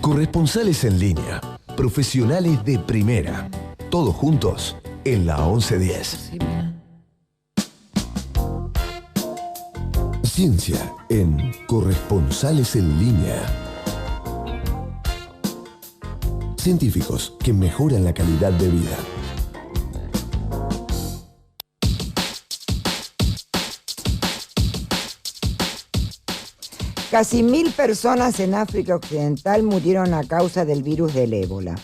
Corresponsales en línea, profesionales de primera, todos juntos en la 1110. Ciencia en Corresponsales en línea. Científicos que mejoran la calidad de vida. Casi 1000 personas en África Occidental murieron a causa del virus del ébola,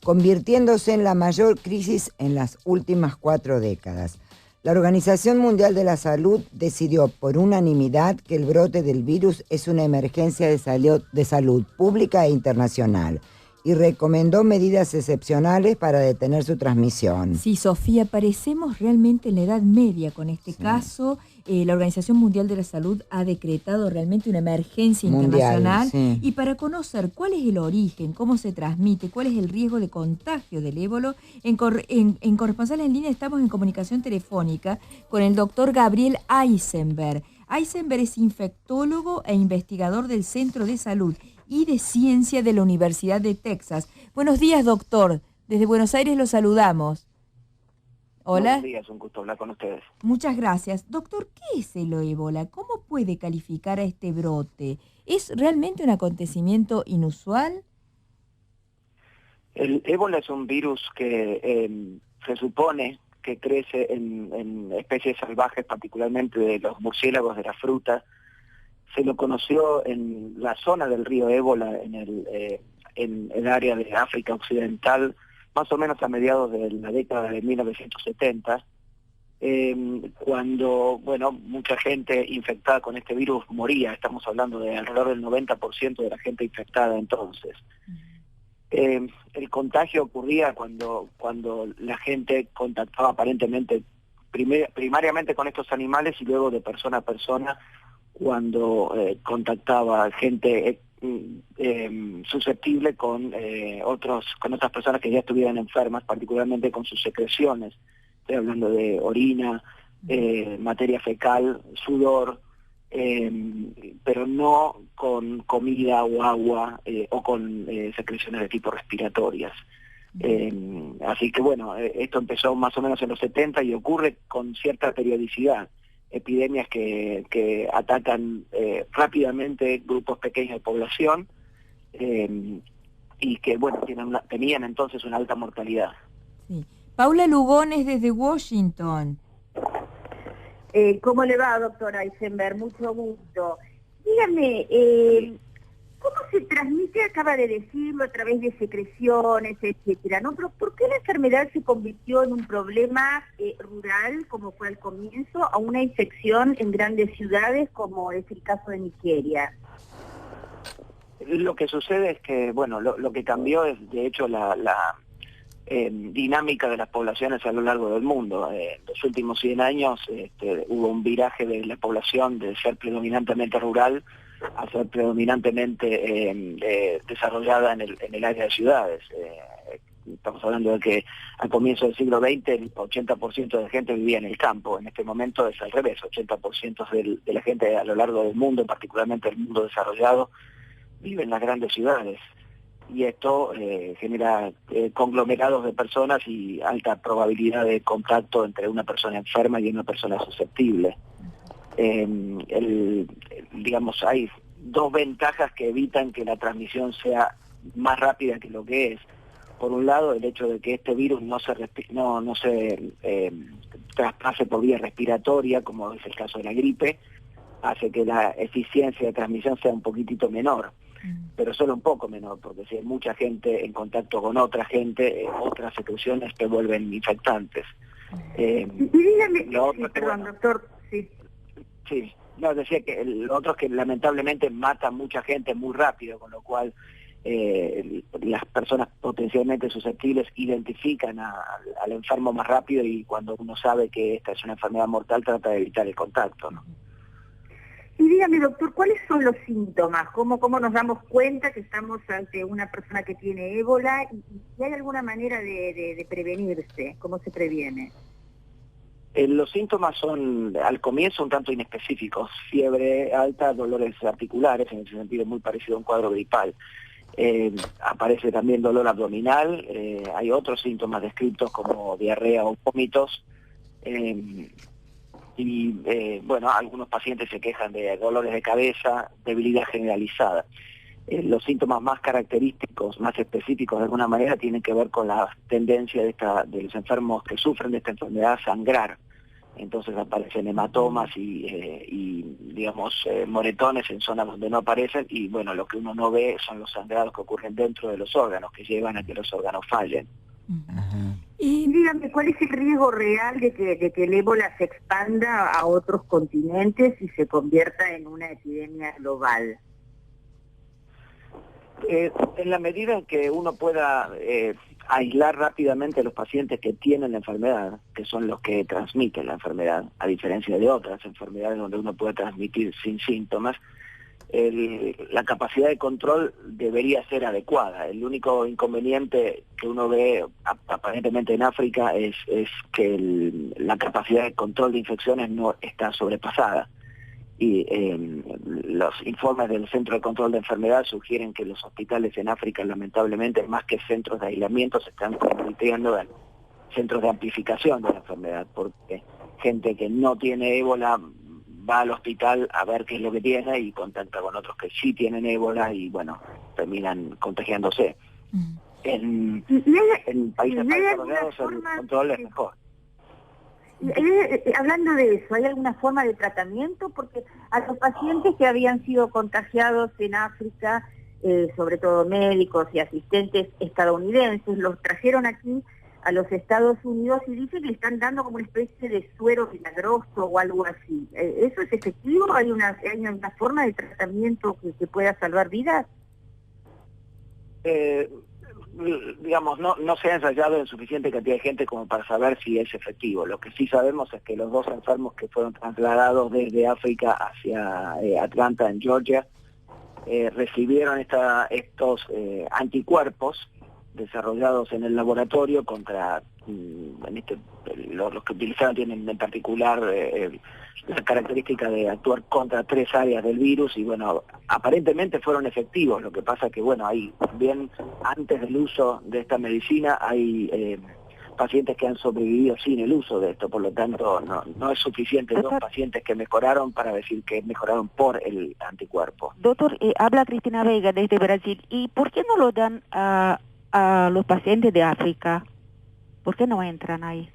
convirtiéndose en la mayor crisis en las últimas 4 décadas. La Organización Mundial de la Salud decidió por unanimidad que el brote del virus es una emergencia de salud pública e internacional y recomendó medidas excepcionales para detener su transmisión. Sí, Sofía, parecemos realmente en la Edad Media con este caso. La Organización Mundial de la Salud ha decretado realmente una emergencia internacional. Sí. Y para conocer cuál es el origen, cómo se transmite, cuál es el riesgo de contagio del ébola, en Corresponsales en Línea estamos en comunicación telefónica con el doctor Gabriel Eisenberg. Eisenberg es infectólogo e investigador del Centro de Salud y de Ciencia de la Universidad de Texas. Buenos días, doctor. Desde Buenos Aires lo saludamos. Hola. Buenos días, un gusto hablar con ustedes. Muchas gracias. Doctor, ¿qué es el ébola? ¿Cómo puede calificar a este brote? ¿Es realmente un acontecimiento inusual? El ébola es un virus que se supone que crece en especies salvajes, particularmente de los murciélagos de la fruta. Se lo conoció en la zona del río Ébola, en el área de África Occidental, más o menos a mediados de la década de 1970, cuando, bueno, mucha gente infectada con este virus moría. Estamos hablando de alrededor del 90% de la gente infectada entonces. El contagio ocurría cuando la gente contactaba aparentemente primariamente con estos animales y luego de persona a persona cuando contactaba gente susceptible con otras personas que ya estuvieran enfermas, particularmente con sus secreciones. Estoy hablando de orina, materia fecal, sudor, pero no con comida o agua o con secreciones de tipo respiratorias. Así que bueno, esto empezó más o menos en los 70 y ocurre con cierta periodicidad. Epidemias que atacan rápidamente grupos pequeños de población y que, bueno, tenían entonces una alta mortalidad. Sí. Paula Lugones desde Washington. ¿Cómo le va, doctora Eisenberg? Mucho gusto. Dígame, ¿cómo se transmite? Acaba de decirlo, a través de secreciones, etcétera, ¿no? Pero ¿por qué la enfermedad se convirtió en un problema rural, como fue al comienzo, a una infección en grandes ciudades, como es el caso de Nigeria? Lo que sucede es que, bueno, lo que cambió es, de hecho, la dinámica de las poblaciones a lo largo del mundo. En los últimos 100 años hubo un viraje de la población de ser predominantemente rural a ser predominantemente desarrollada en el área de ciudades. Estamos hablando de que al comienzo del siglo XX el 80% de la gente vivía en el campo. En este momento es al revés, 80% de la gente a lo largo del mundo, particularmente el mundo desarrollado, vive en las grandes ciudades. Y esto genera conglomerados de personas y alta probabilidad de contacto entre una persona enferma y una persona susceptible. Digamos, hay dos ventajas que evitan que la transmisión sea más rápida que lo que es. Por un lado, el hecho de que este virus no se traspase por vía respiratoria, como es el caso de la gripe, hace que la eficiencia de transmisión sea un poquitito menor, pero solo un poco menor, porque si hay mucha gente en contacto con otra gente, otras secreciones te vuelven infectantes. Dígame, perdón, doctor, sí. Sí, no, decía que lo otro es que lamentablemente mata mucha gente muy rápido, con lo cual las personas potencialmente susceptibles identifican al enfermo más rápido y cuando uno sabe que esta es una enfermedad mortal trata de evitar el contacto, ¿no? Y dígame, doctor, ¿cuáles son los síntomas? ¿Cómo nos damos cuenta que estamos ante una persona que tiene ébola? ¿Y si hay alguna manera de prevenirse? ¿Cómo se previene? Los síntomas son, al comienzo, un tanto inespecíficos. Fiebre alta, dolores articulares, en ese sentido muy parecido a un cuadro gripal. Aparece también dolor abdominal, hay otros síntomas descritos como diarrea o vómitos, bueno, algunos pacientes se quejan de dolores de cabeza, debilidad generalizada. Los síntomas más característicos, más específicos de alguna manera, tienen que ver con la tendencia de los enfermos que sufren de esta enfermedad a sangrar. Entonces aparecen hematomas y digamos, moretones en zonas donde no aparecen, y bueno, lo que uno no ve son los sangrados que ocurren dentro de los órganos, que llevan a que los órganos fallen. Y dígame, ¿cuál es el riesgo real de que el ébola se expanda a otros continentes y se convierta en una epidemia global? En la medida en que uno pueda aislar rápidamente a los pacientes que tienen la enfermedad, que son los que transmiten la enfermedad, a diferencia de otras enfermedades donde uno puede transmitir sin síntomas, la capacidad de control debería ser adecuada. El único inconveniente que uno ve aparentemente en África es que la capacidad de control de infecciones no está sobrepasada. Y los informes del Centro de Control de Enfermedad sugieren que los hospitales en África, lamentablemente, más que centros de aislamiento, se están convirtiendo en centros de amplificación de la enfermedad, porque gente que no tiene ébola va al hospital a ver qué es lo que tiene y contacta con otros que sí tienen ébola y, bueno, terminan contagiándose. En países más desarrollados el control es mejor. Hablando de eso, ¿hay alguna forma de tratamiento? Porque a los pacientes que habían sido contagiados en África, sobre todo médicos y asistentes estadounidenses, los trajeron aquí a los Estados Unidos y dicen que le están dando como una especie de suero milagroso o algo así. ¿Eso es efectivo? ¿Hay una forma de tratamiento que pueda salvar vidas? Digamos, no se ha ensayado en suficiente cantidad de gente como para saber si es efectivo. Lo que sí sabemos es que los 2 enfermos que fueron trasladados desde África hacia Atlanta, en Georgia, recibieron estos anticuerpos desarrollados en el laboratorio contra, los que utilizaron tienen en particular la característica de actuar contra 3 áreas del virus y bueno, aparentemente fueron efectivos. Lo que pasa es que bueno, hay también antes del uso de esta medicina hay pacientes que han sobrevivido sin el uso de esto, por lo tanto no es suficiente Doctor, 2 pacientes que mejoraron para decir que mejoraron por el anticuerpo. Doctor, habla Cristina Vega desde Brasil. ¿Y por qué no lo dan a los pacientes de África? ¿Por qué no entran ahí?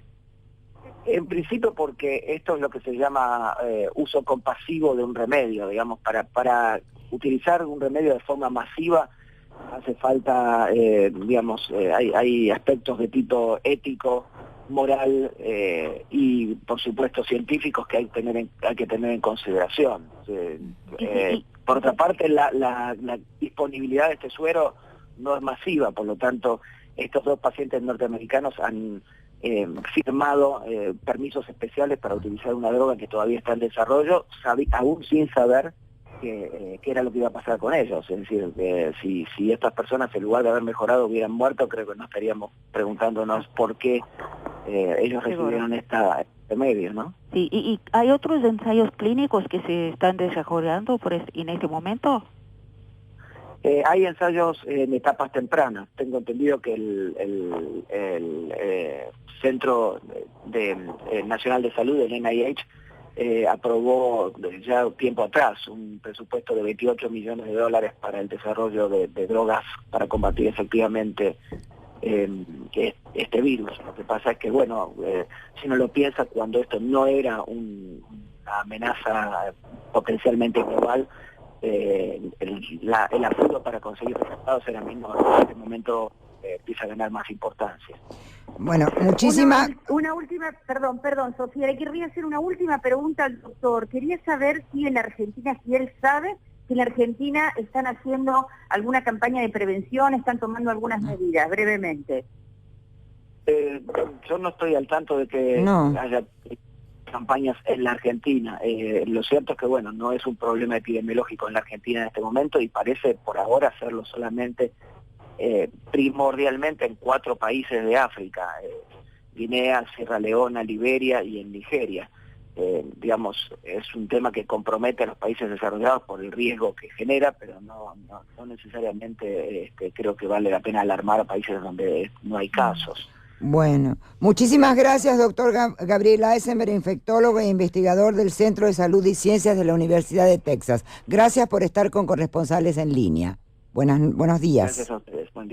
En principio porque esto es lo que se llama uso compasivo de un remedio, digamos, para utilizar un remedio de forma masiva hace falta, hay aspectos de tipo ético, moral y por supuesto científicos que hay que tener en consideración. Por otra parte, la disponibilidad de este suero no es masiva, por lo tanto, estos 2 pacientes norteamericanos han firmado permisos especiales para utilizar una droga que todavía está en desarrollo, aún sin saber qué era lo que iba a pasar con ellos. Es decir, si estas personas, en lugar de haber mejorado, hubieran muerto, creo que no estaríamos preguntándonos por qué ellos recibieron este medio, ¿no? Sí, ¿y hay otros ensayos clínicos que se están desarrollando en este momento? Hay ensayos en etapas tempranas. Tengo entendido que el Centro Nacional de Salud, el NIH, aprobó ya tiempo atrás un presupuesto de $28 millones para el desarrollo de drogas para combatir efectivamente este virus. Lo que pasa es que, bueno, si uno lo piensa, cuando esto no era una amenaza potencialmente global, el apuro para conseguir resultados en este momento empieza a ganar más importancia. Bueno, muchísimas... Una última, perdón, Sofía, le querría hacer una última pregunta al doctor. Quería saber si en la Argentina, si él sabe, si en la Argentina están haciendo alguna campaña de prevención, están tomando algunas medidas, brevemente. Yo no estoy al tanto de que haya campañas en la Argentina. Lo cierto es que, bueno, no es un problema epidemiológico en la Argentina en este momento y parece por ahora hacerlo solamente primordialmente en 4 países de África, Guinea, Sierra Leona, Liberia y en Nigeria. digamos, es un tema que compromete a los países desarrollados por el riesgo que genera, pero no necesariamente creo que vale la pena alarmar a países donde no hay casos. Bueno, muchísimas gracias, doctor Gabriel Eisenberg, infectólogo e investigador del Centro de Salud y Ciencias de la Universidad de Texas. Gracias por estar con Corresponsales en Línea. Buenos días. Gracias a ustedes. Buen día.